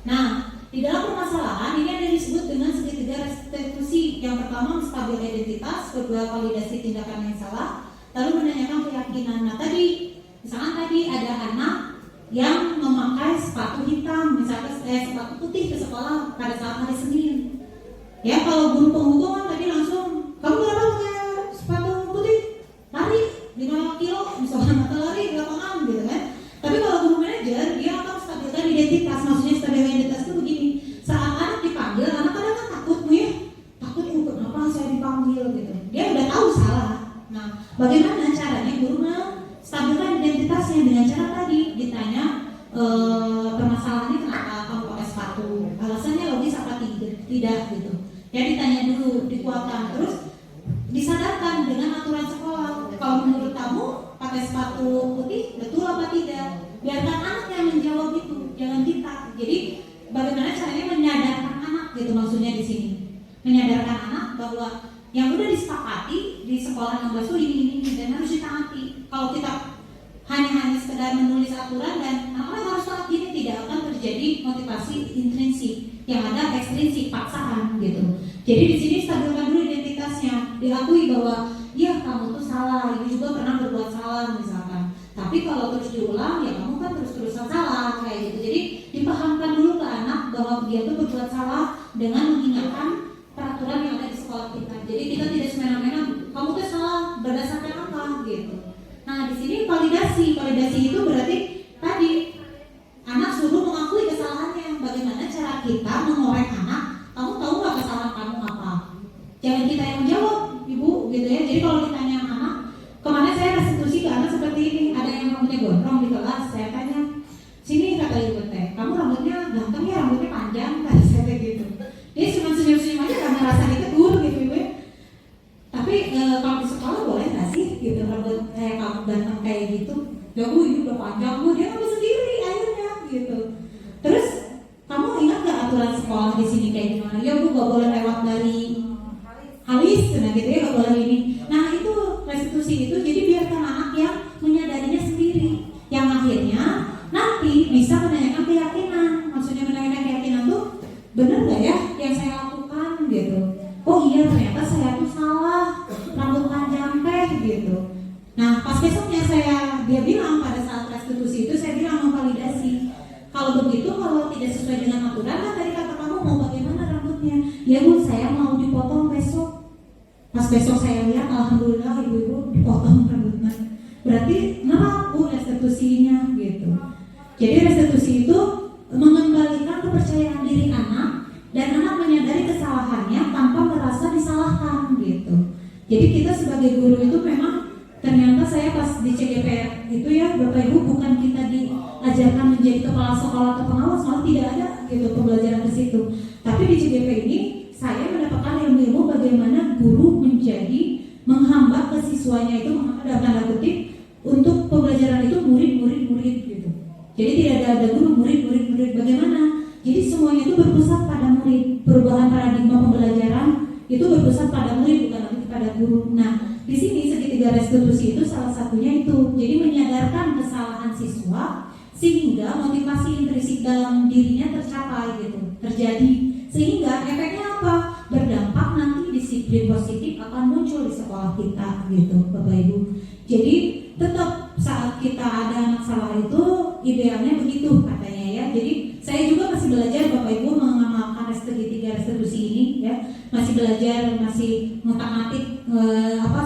Nah, di dalam permasalahan ini ada disebut dengan segitiga restitusi. Yang pertama menstabilkan identitas, kedua validasi tindakan yang salah, lalu menanyakan keyakinan. Nah, tadi misalkan tadi ada anak yang memakai sepatu hitam, misalkan sepatu putih ke sekolah pada saat hari Senin. Ya, kalau guru penghukum kan tadi langsung, kamu kenapa pakai sepatu putih? Lari 5 kilo, misalkan atau lari di lapangan gitu kan. Tapi kalau guru manajer, dia akan stabilkan identitas. Maksudnya stabilkan identitas itu begini, saat anak dipanggil, anak kadang kan takut ya, takut kenapa saya dipanggil gitu. Dia udah tahu salah. Nah, bagaimana caranya guru menstabilkan identitasnya dengan cara tadi ditanya permasalahannya kenapa kamu pakai sepatu, alasannya logis apa tidak gitu. Ya ditanya dulu, dikuatkan, terus disadarkan dengan aturan sekolah. Kalau menurut kamu pakai sepatu putih betul apa tidak? Biarkan anak yang menjawab itu, jangan kita. Jadi bagaimana caranya menyadarkan anak gitu maksudnya di sini. Menyadarkan anak bahwa yang udah disepakati di sekolah 16 itu ini dan harus ditaati. Kalau kita hanya sekedar menulis aturan dan harus taat ini, tidak akan terjadi motivasi intrinsik. Yang ada ekstrinsik, paksaan gitu. Jadi di sini stabilkan dulu identitasnya, diakui bahwa ya kamu tuh salah, ibu juga pernah berbuat salah misalkan. Tapi kalau terus diulang ya kamu kan terus-terusan salah kayak gitu. Jadi dipahamkan dulu ke anak bahwa dia tuh berbuat salah dengan mengingatkan peraturan yang ada di sekolah kita. Jadi kita tidak semena-mena kamu tuh salah berdasarkan apa gitu. Nah di sini validasi itu berarti tadi anak suruh mengakui kesalahannya. Bagaimana cara kita mengorek anak? Kamu tahu nggak kesalahan kamu apa? Jangan kita yang menjawab, ibu gitu ya. Jadi kalau ditanya anak, kemana saya restitusi ke anak seperti ini, ada yang rambutnya gondrong di kelas, saya tanya, sini kata ibu teh, kamu rambutnya ganteng ya, rambutnya panjang, kata saya kayak gitu. Dia cuma senyum-senyum aja karena rasa ditegur gitu ibu. Tapi kalau di sekolah boleh nggak sih gitu rambut kayak kamu ganteng kayak gitu? Ya bu, ini udah panjang bu, dia ngambil sendiri akhirnya gitu. Terus kamu ingat nggak aturan sekolah di sini kayak gimana? Ya bu, nggak boleh lewat dari halis, nah gitu ya, nggak boleh ini. Nah itu restitusi itu, jadi biarkan anak yang menyadarinya sendiri, yang akhirnya nanti bisa menanyakan keyakinan. Maksudnya menanyakan keyakinan tuh benar nggak ya yang saya lakukan gitu? Oh iya ternyata saya tuh salah, rambut panjang teh gitu. Nah pas besoknya dia bilang pada saat restitusi itu saya bilang memvalidasi. Kalau begitu, kalau tidak sesuai dengan aturan, kan tadi kata kamu mau bagaimana rambutnya? Ya bu, saya mau dipotong besok. Pas besok saya lihat, alhamdulillah ibu-ibu dipotong rambutnya. Berarti nerap bu restitusinya gitu. Jadi restitusi itu mengembalikan kepercayaan diri anak dan anak menyadari kesalahannya tanpa merasa disalahkan gitu. Jadi kita sebagai guru itu memang ternyata saya pas di CGPR itu ya Bapak Ibu, bukan kita diajarkan menjadi kepala sekolah atau pengawas, malah tidak ada gitu pembelajaran ke situ. Tapi di CGP ini saya mendapatkan ilmu bagaimana guru menjadi menghambat ke siswanya itu, menghambat dalam tanda kutip, untuk pembelajaran itu murid gitu. Jadi tidak ada guru murid bagaimana. Jadi semuanya itu kesalahan siswa sehingga motivasi intrinsik dalam dirinya tercapai gitu, terjadi, sehingga efeknya apa? Berdampak nanti disiplin positif akan muncul di sekolah kita gitu, Bapak Ibu. Jadi tetap saat kita ada anak salah itu idealnya begitu katanya ya. Jadi saya juga masih belajar Bapak Ibu mengamalkan restitusi ini ya, masih belajar, masih ngotak-ngatik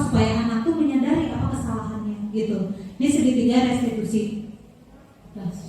supaya anak tuh menyadari apa kesalahannya gitu. Ini segitiga restitusi.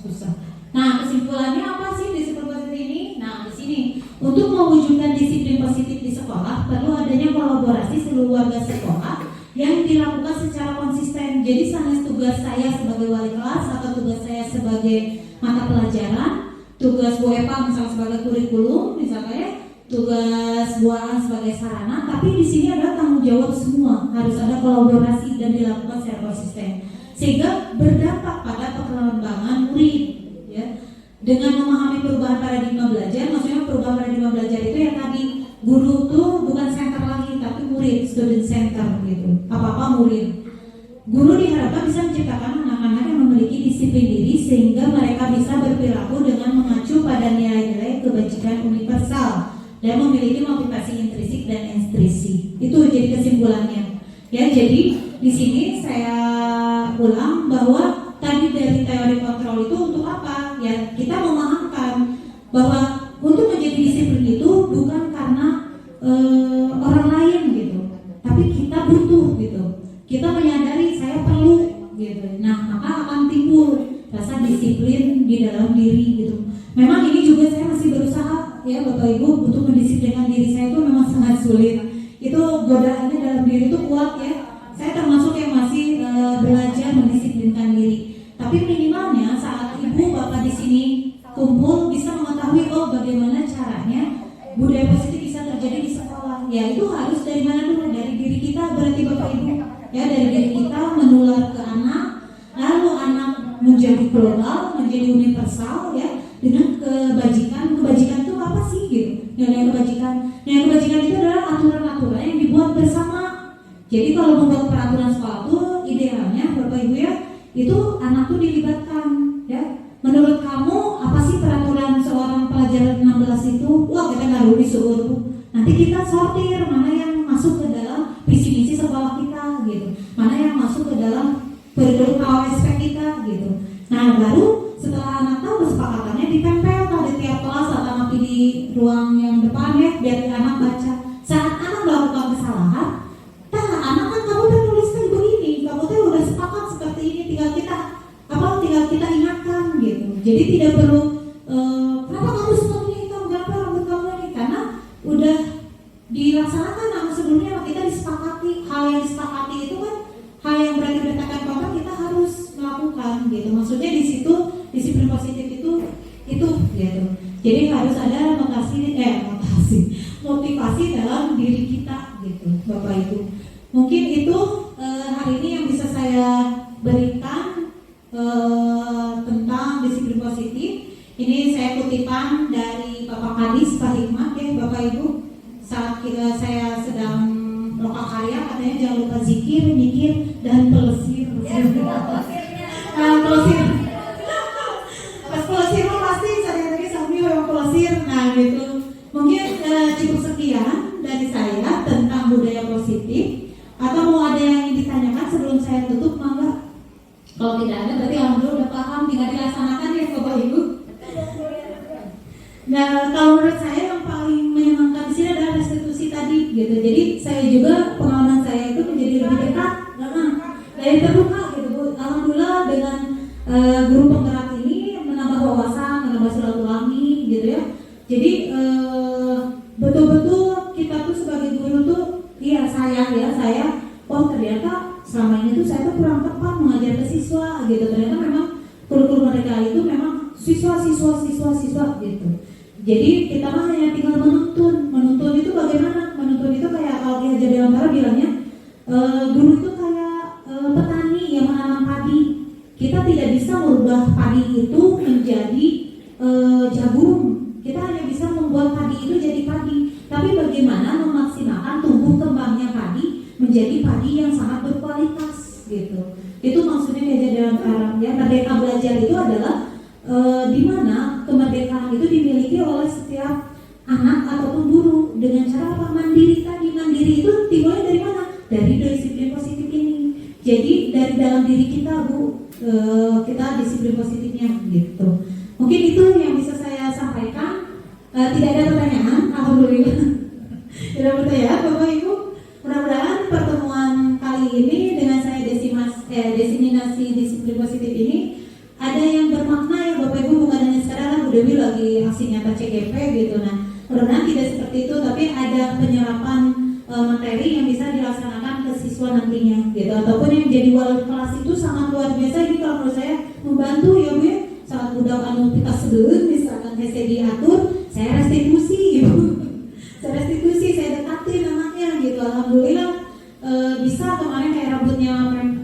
Susah. Nah, kesimpulannya apa sih disiplin positif ini? Nah, di sini untuk mewujudkan disiplin positif di sekolah perlu adanya kolaborasi seluruh warga sekolah yang dilakukan secara konsisten. Jadi tugas saya sebagai wali kelas atau tugas saya sebagai mata pelajaran, tugas Bu Epa misalnya sebagai kurikulum, misalnya tugas Bu Aan sebagai sarana, tapi di sini ada tanggung jawab semua, harus ada kolaborasi dan dilakukan secara konsisten sehingga berdampak pada pengembangan murid ya. Dengan memahami perubahan paradigma belajar, maksudnya perubahan paradigma belajar itu yang tadi guru tuh bukan center lagi tapi murid, student center gitu. Apa-apa murid. Guru diharapkan bisa menciptakan anak-anak yang memiliki disiplin diri sehingga mereka bisa berperilaku dengan mengacu pada nilai-nilai kebajikan universal dan memiliki motivasi intrinsik dan ekstrinsik. Itu jadi kesimpulannya. Ya, jadi di sini saya ulang bahwa tadi dari teori kontrol itu untuk apa? Ya, kita memahamkan bahwa untuk menjadi disiplin itu bukan karena orang lain gitu, tapi kita butuh gitu. Kita menyadari saya perlu gitu. Nah, maka akan timbul rasa disiplin di dalam diri gitu. Memang ini juga saya masih berusaha ya Bapak Ibu untuk mendisiplinkan diri saya itu memang sangat sulit. Itu godaannya dalam diri itu kuat ya. Saya termasuk yang masih belajar mendisiplinkan diri. Tapi minimalnya saat Ibu Bapak di sini kumpul bisa mengetahui bagaimana caranya budaya positif bisa terjadi di sekolah. Ya itu harus dari mana dulu? Dari diri kita berarti Bapak Ibu. Ya dari diri kita menular ke anak, lalu anak menjadi global, menjadi universal ya dengan kebajikan. Kebajikan itu apa sih gitu? Nilai kebajikan. Nilai kebajikan itu adalah aturan-aturan yang dibuat bersama. Jadi kalau membuat peraturan sekolah itu idealnya Bapak Ibu ya itu anak tuh dilibatkan ya. Menurut kamu apa sih peraturan seorang pelajar 16 itu? Wah kita nggak disuruh. Nanti kita sortir mana yang masuk ke dalam visi misi sekolah kita gitu, mana yang masuk ke dalam kurikulum KWSP kita gitu. Nah baru setelah anak tahu kesepakatannya ditempel di tiap kelas atau nanti di ruang yang depan ya biar anak baca. Saat anak melakukan kesalahan, anak kan kamu udah nuliskan begini, kamu tuh udah sepakat seperti ini, tinggal kita ingatkan gitu. Jadi tidak perlu kenapa kamu seperti ini, kenapa rambut kamu ini, karena udah dilaksanakan nama sebelumnya kita disepakati. Hal yang disepakati itu kan hal yang berarti berdasarkan kontrak kita harus melakukan gitu. Maksudnya di situ disiplin positif itu gitu. Jadi harus ada motivasi dalam diri kita gitu, Bapak Ibu. Mungkin itu hari ini yang bisa saya berikan tentang disiplin positif. Ini saya kutipan dari Bapak Kadis Pak Hikmat ya Bapak Ibu. Saat saya sedang lokakarya katanya jangan lupa zikir, mikir, dan pelesir. Pelesir. Pas pelesir pasti saya tadi sambil yang pelesir. Nah gitu. Mungkin cukup sekian dari saya tentang budaya positif. Atau mau ada yang ingin ditanyakan sebelum saya tutup, mangga? Kalau tidak ada berarti alhamdulillah udah paham, tinggal dilaksanakan ya Bapak Ibu. Nah kalau menurut saya yang paling menyenangkan di sini adalah restitusi tadi gitu. Jadi saya juga pengalaman saya itu menjadi lebih dekat, dari terbuka gitu Bu. Alhamdulillah dengan guru penggerak ini menambah wawasan, menambah silaturahmi gitu ya. Jadi betul-betul kita tuh sebagai guru tuh saya ternyata selama ini tuh saya tuh kurang tepat mengajar ke siswa gitu. Ternyata memang kurikulum mereka itu memang siswa gitu. Jadi kita mah hanya tinggal menuntun itu bagaimana? Menuntun itu kayak kalau dia jadi antara bilangnya guru itu kayak petani yang menanam padi. Kita tidak bisa merubah padi itu menjadi jagung. Kita hanya bisa membuat padi itu jadi padi. Tapi bagaimana memaksimalkan tumbuh kembangnya padi menjadi padi yang sangat berkualitas gitu. Itu maksudnya diajar dalam pelajaran sekarang ya. Merdeka belajar itu adalah di mana kemerdekaan itu dimiliki oleh setiap anak ataupun guru dengan cara apa? Mandiri tadi. Mandiri itu timbulnya dari mana? Dari disiplin positif ini. Jadi dari dalam diri kita Bu, kita disiplin positifnya gitu. Mungkin itu yang bisa saya sampaikan. Tidak ada pertanyaan, alhamdulillah. Tidak bertanya, Bapak Ibu. Mudah-mudahan pertemuan kali ini dengan saya desiminasi disiplin positif ini ada yang bermakna ya Bapak Ibu, bukan hanya sekarang Bu Dewi lagi aksi nyata CGP gitu. Nah, mudah-mudahan tidak seperti itu, tapi ada penyerapan materi yang bisa dilaksanakan ke siswa nantinya gitu. Ataupun yang jadi wali kelas itu sangat luar biasa. Ini kalau menurut saya membantu ya Bu ya. Saat udah kita sebelum misalkan hese diatur, saya restitusi gitu. Saya restitusi, saya dekatin anaknya gitu. Alhamdulillah bisa kemarin kayak rambutnya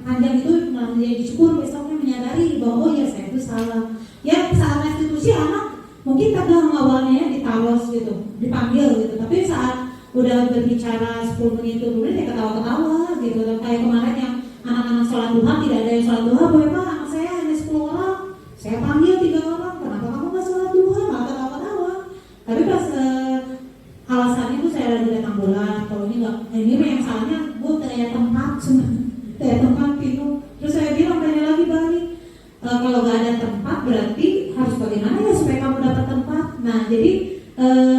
panjang itu malah menjadi cukur, besoknya menyadari bahwa oh ya saya itu salah. Ya saat restitusi anak mungkin tegang awalnya ditawas gitu, dipanggil gitu. Tapi saat udah berbicara 10 menit itu ya ketawa-ketawa gitu. Kayak kemarin yang anak-anak sholat duha, tidak ada yang sholat duha, boleh Pak anak saya hanya 10 orang, saya panggil 3 orang, kenapa kamu gak sholat duha? Malah ketawa-ketawa. Tapi pas alasannya tuh saya lagi datang bulan, kalau ini nggak, ini yang salahnya Bu ternyata tempat cuma ternyata tempat pintu. Terus saya bilang tanya lagi balik, kalau nggak ada tempat berarti harus bagaimana ya supaya kamu dapat tempat. Nah jadi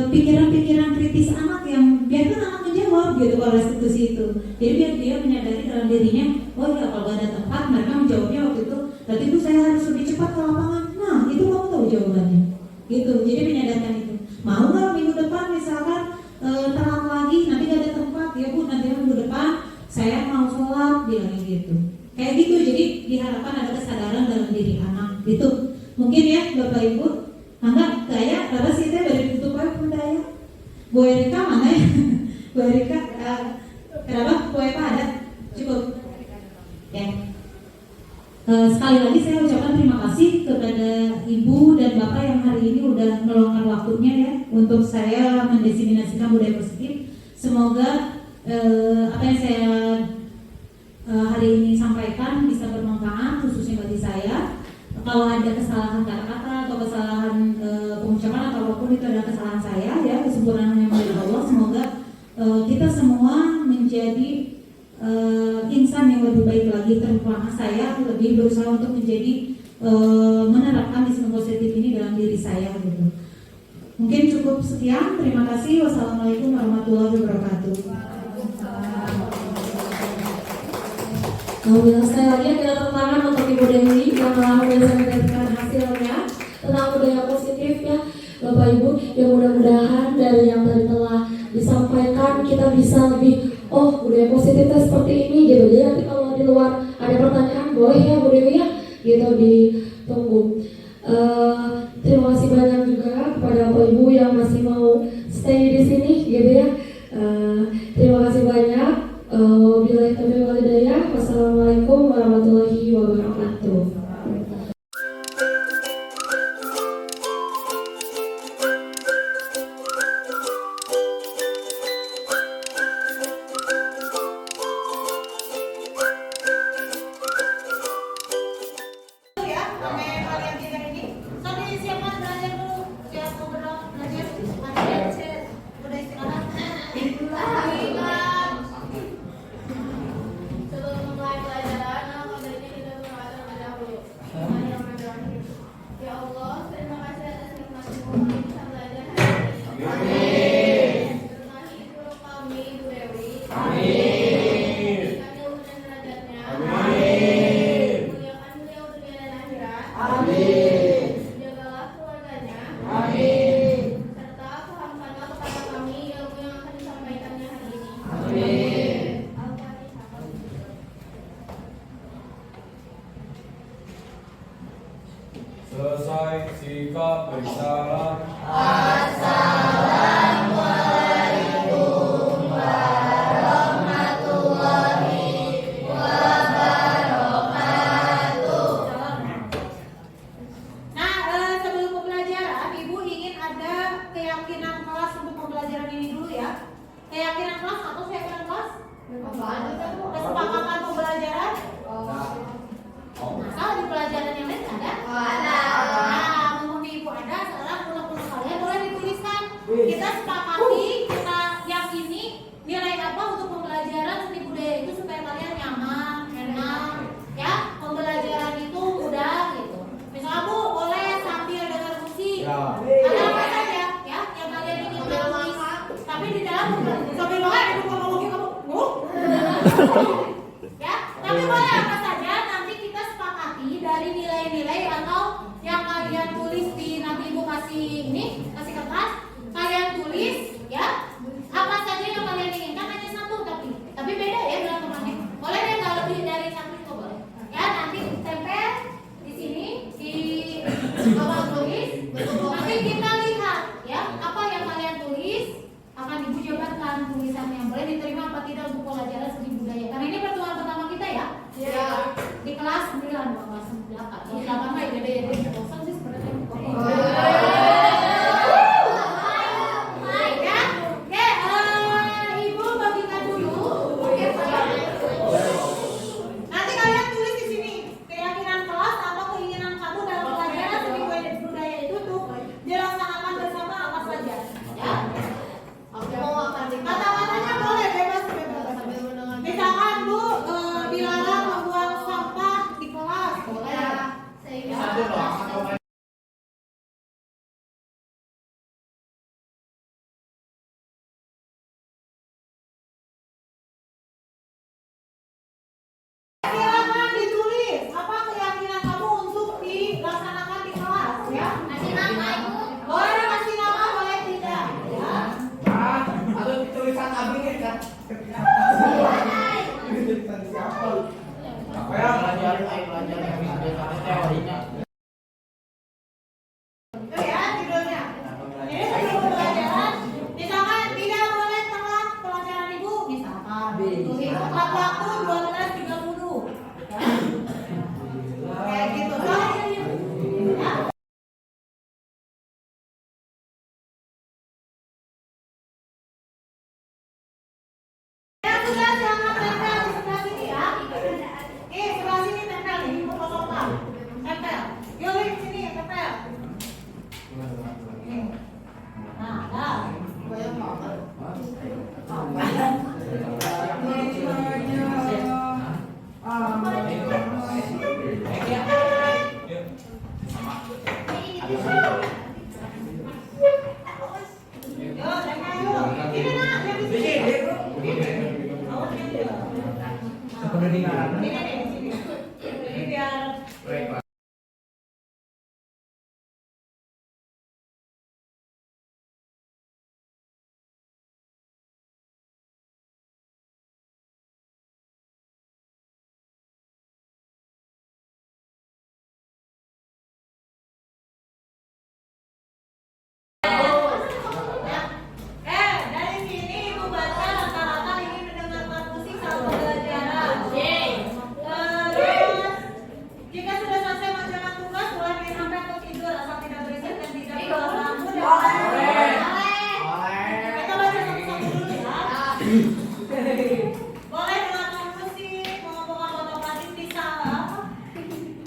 pikiran-pikiran kritis anak yang biarkan anak menjawab gitu kalau restitusi itu. Jadi biar dia menyadari dalam dirinya, oh ya kalau nggak ada tempat mereka menjawabnya waktu itu, berarti itu saya harus lebih cepat ke lapangan. Nah itu kamu tahu jawabannya, gitu. Jadi menyadarkan itu. Mau nggak minggu depan misalkan terang lagi nanti nggak ada tempat ya Bu, nanti minggu depan saya mau sholat bilangnya gitu. Kayak gitu. Jadi diharapkan ada kesadaran dalam diri anak gitu. Mungkin ya Bapak Ibu. Mangga saya apa sih saya dari tutup apa pun saya. Bu Erika mana ya? Bu Erika kenapa Bu Eva ada? Cukup. Ya. Sekali lagi saya ucapkan terima kasih kepada Ibu dan Bapak yang hari ini udah meluangkan waktunya ya untuk saya mendesiminasikan budaya positif. Semoga apa yang saya hari ini sampaikan bisa bermanfaat khususnya bagi saya. Kalau ada kesalahan kata-kata atau kesalahan pengucapan atau apapun itu adalah kesalahan saya ya, kesempurnaan yang dari Allah. Semoga kita semua menjadi insan yang lebih baik lagi. Terutama saya lebih berusaha untuk menjadi menerapkan disiplin positif ini dalam diri saya gitu. Mungkin cukup sekian. Terima kasih. Wassalamualaikum warahmatullahi wabarakatuh. Alhamdulillah, sekali lagi kita tepuk tangan untuk Ibu Dewi yang telah mempresentasikan hasilnya tentang budaya positif ya Bapak Ibu. Yang mudah-mudahan dari yang tadi telah disampaikan kita bisa lebih budaya positifnya seperti ini gitu. Jadi nanti kalau di luar ada pertanyaan boleh ya Bu Dewi ya gitu, ditunggu. Terima kasih banyak juga kepada Bapak Ibu yang masih mau stay di sini gitu ya. Terima kasih banyak. Wabillahi taufiq wal hidayah. Wassalamualaikum warahmatullahi wabarakatuh. Selesai sikap bersalah. Assalamualaikum warahmatullahi wabarakatuh. Nah, sebelum pembelajaran, Ibu ingin ada keyakinan kelas untuk pembelajaran ini dulu ya. Keyakinan kelas atau keyakinan kelas? Kesepakatan pembelajaran. Nah, salah Ya, tapi boleh apa saja nanti kita sepakati dari nilai-nilai atau yang kalian tulis di nanti ibu kasih ini, kasih kertas, kalian tulis ya apa saja yang kalian inginkan hanya satu tapi beda ya bilang temannya. Boleh deh kalau lebih dari satu itu boleh. Ya nanti tempel di sini di bawah tulis. Nanti kita lihat ya apa yang kalian tulis akan ibu jabarkan tulisannya. Boleh diterima apa tidak untuk pelajaran seni budaya. Karena ini pertemuan pertama kita ya. Ya. Di kelas 9 kelas 8. Kelas 8 mah gede ya. Bosan sih sebenarnya. Nanti kalian tulis di sini keyakinan kelas atau keinginan kamu dalam pelajaran seni budaya itu tuh dilaksanakan bersama apa saja. Ya. Kata-katanya boleh bebas. Misalkan Bu dilarang membuang sampah di kelas. Boleh. Silakan ditulis apa keyakinan kamu untuk dilaksanakan di kelas ya. Kasih nama Ibu. Boleh kasih nama, boleh tidak. Ya. Ada tulisan abang kan? Apa ya? Belajar teorinya. Itu ya judulnya. Ini sebelum pelajaran, misalkan tidak boleh telat pelajaran Ibu, misalkan. Tulis tepat waktu 12.30. Kayak gitu. Ya. Yang sudah jangan tempel di sebelah sini ya. Sebelah sini tempel nih, kosong. Tempel. Yuk sini tempel. Nah, dah. Yuk, tempel yuk. Ini nak, yang di sini. Awas yang dia. Ini nih, sini. Jadi biar dari sini Ibu baca rata-rata ini mendengarkan musik saat pembelajaran. Terus jika sudah selesai mengerjakan tugas, boleh main HP atau tidur asal tidak berisik dan tidak mengganggu. Kita baca satu-satu dulu ya. Boleh dengarkan musik, mengumpulkan botol plastik di sampah,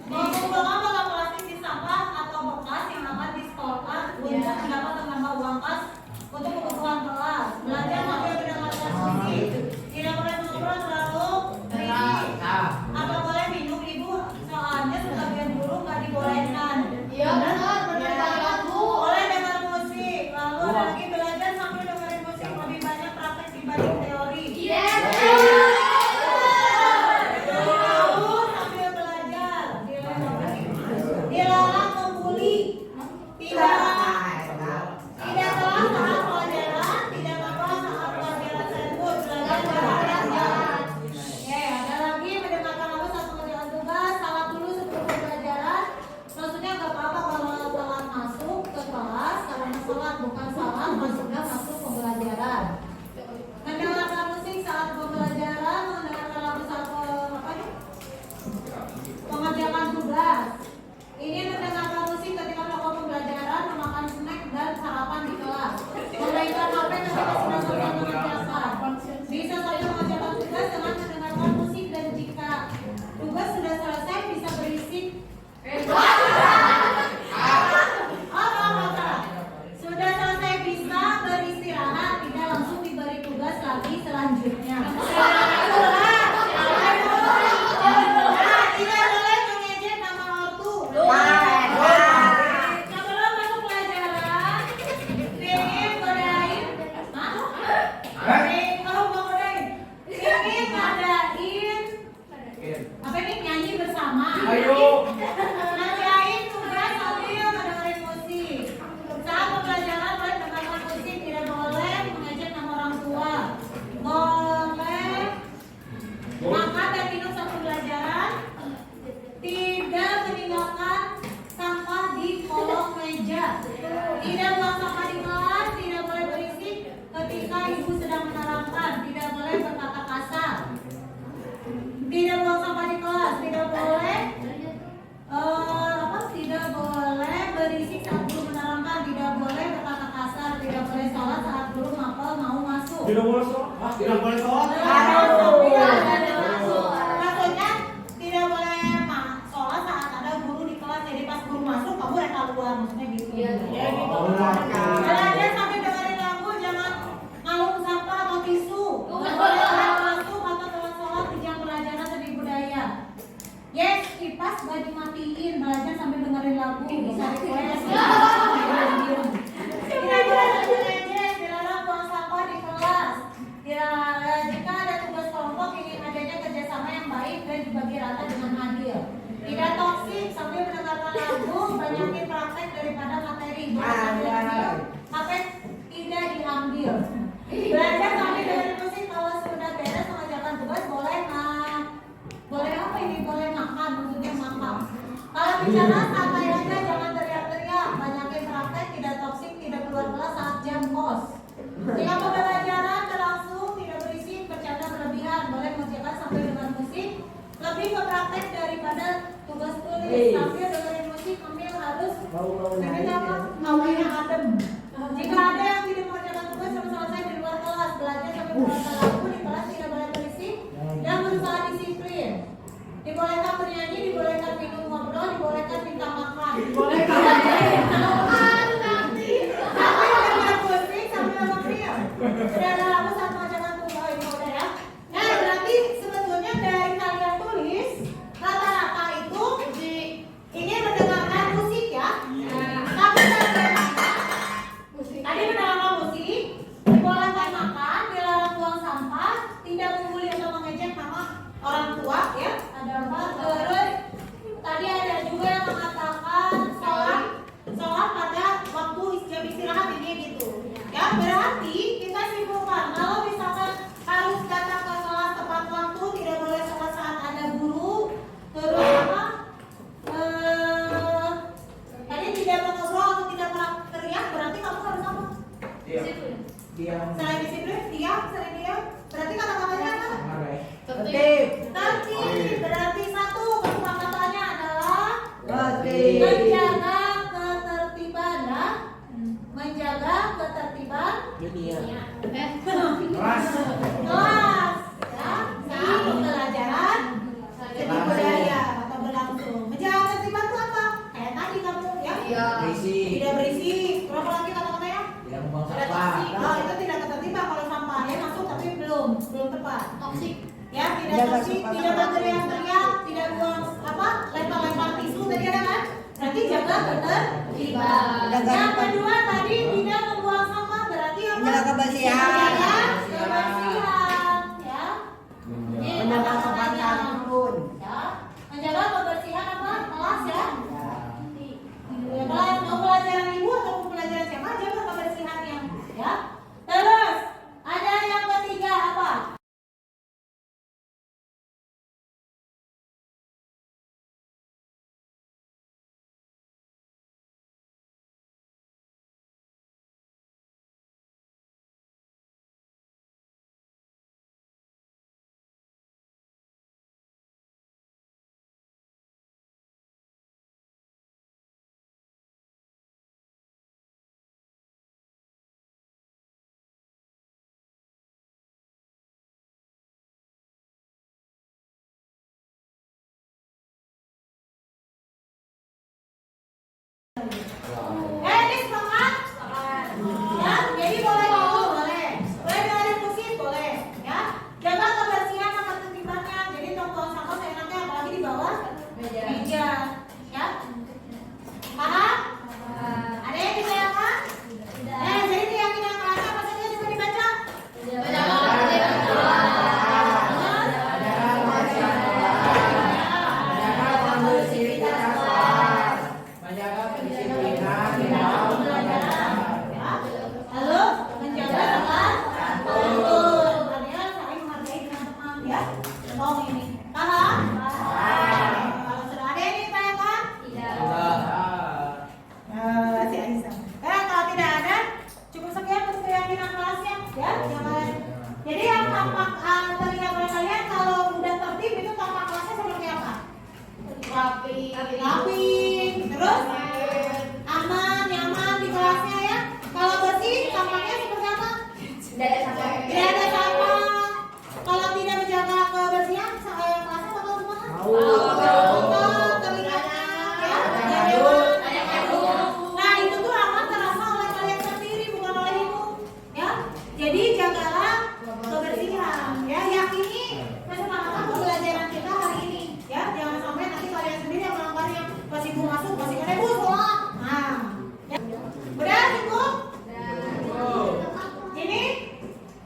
mengumpulkan botol plastik di sampah atau bekas yang akan disetorkan untuk mendapat menambah uang kas untuk kebutuhan kelas. Belajar sambil mendengarkan musik. Tidak boleh mengobrol terlalu berisik. Apa boleh minum Ibu? Soalnya sebagian guru nggak dibolehkan. Iya benar banget Bu. Boleh dengar musik. Lalu ada lagi belajar sambil dengerin musik. Lebih banyak praktek dibanding teori. Iya. Tahu sambil belajar. Dilarang membuli. Tidak kelas saat pelajaran, tidak apa saat pelajaran tersebut. Belajar jangan. Ada lagi mendengarkan lagu saat mengerjakan tugas. Salat dulu sebelum pembelajaran. Maksudnya nggak apa-apa kalau telat masuk ke kelas karena salat, bukan salat maksudnya masuk pembelajaran. Mendengarkan musik saat pembelajaran, mendengarkan lagu saat mengerjakan tugas. Ini mendengarkan musik ketika melakukan pembelajaran, memakan snack dan sarapan di kelas. Memainkan HP ketika sedang mengerjakan. Bisa saja mengerjakan tugas dengan mendengarkan musik dan jika tugas sudah selesai bisa berisik. Sudah selesai bisa beristirahat, tidak langsung diberi tugas lagi selanjutnya. Tidak boleh mengejek nama ortu. Sebelum masuk pelajaran, ingin godain, ingin ada berisik saat guru menerangkan, tidak boleh berkata kasar, tidak boleh sholat saat guru mapel mau masuk. Tidak boleh sholat. Ah, tidak boleh sholat. Maksudnya tidak boleh sholat saat ada guru di kelas. Jadi pas guru masuk kamu reka keluar, maksudnya gitu. Ya gitu. Belajar sambil dengerin lagu, jangan ngalung sampah atau tisu. Nggak boleh telat masuk atau telat sholat di jam pelajaran seni budaya. Yes, kipas gak dimatiin, belajar sambil dengerin lagu, bisa request. Tidak boleh ngejek, dilarang buang sampah di kelas. Jika ada tugas kelompok ingin adanya kerjasama yang baik dan dibagi rata dengan adil. Tidak toksik sambil mendengarkan lagu, banyakin praktek daripada materi. HP tidak diambil. Belajar sambil dengerin musik, kalau sudah beres mengerjakan tugas boleh boleh apa ini? Boleh makan, maksudnya makan. Kalau bicara santai aja, jangan teriak-teriak. Banyakin praktek, tidak toksik, tidak keluar kelas saat jam kos. Jika pembelajaran berlangsung, tidak berisik, bercanda berlebihan. Boleh mengerjakan sambil dengar musik. Lebih ke praktek daripada tugas tulis. Sambil dengerin musik, ambil harus mau yang adem. Jika ada yang tidak mengerjakan tugas sampai selesai di luar kelas, belajar sambil mendengarkan lagu di kelas tidak boleh berisik dan berusaha disiplin. Dibolehkan bernyanyi, dibolehkan minum ngobrol, dibolehkan minta makan. Dibolehkan. Sambil dengar musik, sambil nge-film. Tidak ada lagu saat mengerjakan tugas, ini boleh ya. Nah, berarti sebetulnya dari kalian tulis rata-rata itu ini mendengarkan musik ya. Tapi tadi mendengarkan musik, dibolehkan makan, dilarang buang sampah, tidak membuli atau mengejek nama orang tua ya. Ada apa? Terus tadi ada juga yang mengatakan sholat pada waktu jam istirahat ini gitu. Ya berarti kita simpulkan kalau misalkan harus datang ke sholat tepat waktu, tidak boleh sholat saat ada guru. Terus apa? Tadi tidak mengobrol atau tidak teriak, berarti kamu harus apa? Diam. Selain disiplin, diam, selain diam. Berarti kata-katanya apa? Tertib. Tertib. Berarti satu kesepakatannya adalah Tertib. menjaga ketertiban ya. Menjaga ketertiban Kelas. kelas ya. Saat pembelajaran seni budaya atau berlangsung. Menjaga ketertiban itu apa? Kayak tadi kamu ya. Berisik. Tidak berisik. Berapa lagi kata-katanya? Tidak membuang sampah. Oh, itu tidak ketertiban kalau sampahnya masuk tapi belum tepat. Toksik. Ya, tidak toksik, tidak berteriak-teriak, tidak buang lempar-lempar tisu tadi ada kan? Berarti jaga ketertiban. Yang kedua tadi tidak membuang sampah, berarti apa? Menjaga kebersihan. Menjaga kebersihan, ya. Menjaga kebersihan pun. Ya. Menjaga kebersihan apa? Kelas ya. Kalau mau pelajaran ibu atau pelajaran siapa, jaga kebersihannya, ya. Terus ada yang ketiga apa? masuk masih kena bu semua. Nah, ya. Udah cukup? Ini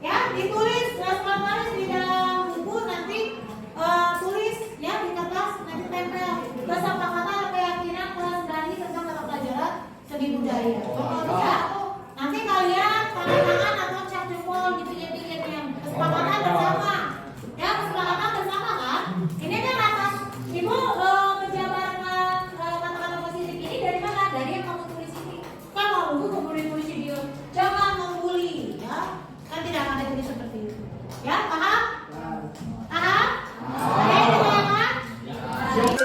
ya ditulis tulis di dalam buku nanti tulis ya di kertas nanti tempel kesepakatan keyakinan kehendaki tentang mata pelajaran seni budaya. Ya. Nanti kalian tanda tangan atau cap jempol gitu yang kesepakatan bersama. Ya kesepakatan bersama kan? Ini kan atas ibu menjabarkan kata-kata positif ini dari mana? Dari yang kamu tulis ini. Kan kamu kemudian tulis video. Jangan membuli, ya. Kan tidak akan ada tulis seperti itu. Ya, paham? Paham? Ada yang ditanyakan?